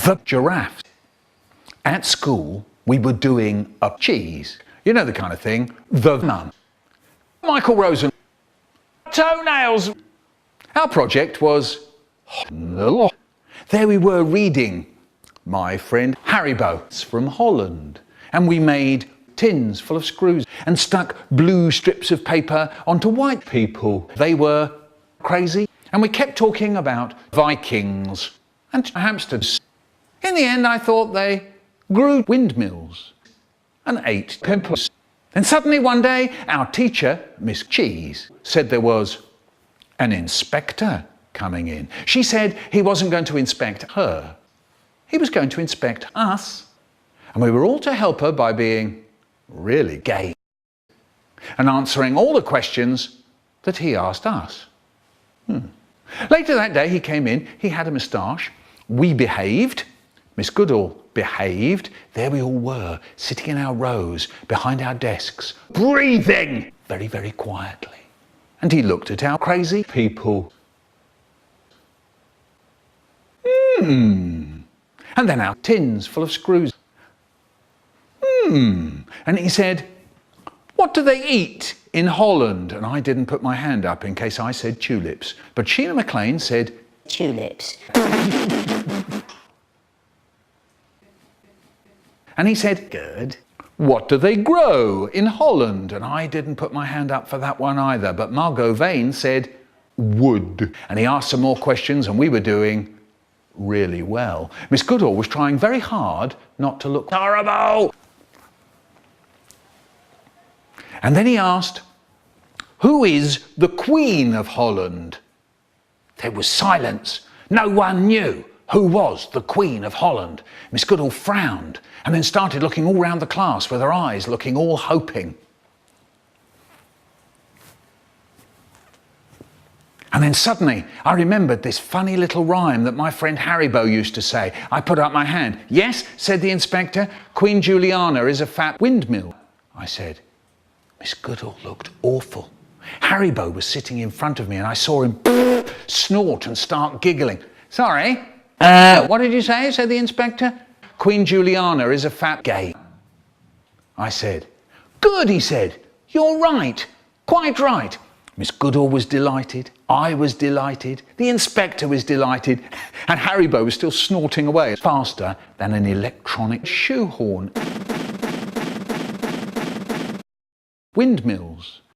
the giraffe. At school, we were doing a cheese. You know the kind of thing, the mum. Michael Rosen. Toenails. Our project was there we were reading my friend Haribo from Holland, and we made tins full of screws and stuck blue strips of paper onto white people. They were crazy, and we kept talking about Vikings and hamsters. In the end, I thought they grew windmills and ate pimples. Then suddenly one day, our teacher, Miss Cheese, said there was an inspector coming in. She said he wasn't going to inspect her. He was going to inspect us. And we were all to help her by being really gay and answering all the questions that he asked us. Later that day, he came in. He had a moustache. We behaved. Miss Goodall behaved. There we all were, sitting in our rows behind our desks, breathing very, very quietly. And he looked at our crazy people. And then our tins full of screws. And he said, "What do they eat in Holland?" And I didn't put my hand up in case I said tulips. But Sheena McLean said, "Tulips." And he said, "Good. What do they grow in Holland?" And I didn't put my hand up for that one either. But Margot Vane said, "Wood." And he asked some more questions, and we were doing really well. Miss Goodall was trying very hard not to look horrible. And then he asked, "Who is the Queen of Holland?" There was silence. No one knew who was the Queen of Holland. Miss Goodall frowned and then started looking all round the class with her eyes looking all hoping. And then suddenly I remembered this funny little rhyme that my friend Haribo used to say. I put up my hand. "Yes," said the inspector, "Queen Juliana is a fat windmill," I said. Miss Goodall looked awful. Haribo was sitting in front of me and I saw him snort and start giggling. "Sorry, what did you say?" said the inspector. "Queen Juliana is a fat gay," I said. "Good," he said. "You're right. Quite right." Miss Goodall was delighted. I was delighted. The inspector was delighted. And Haribo was still snorting away faster than an electronic shoehorn. Windmills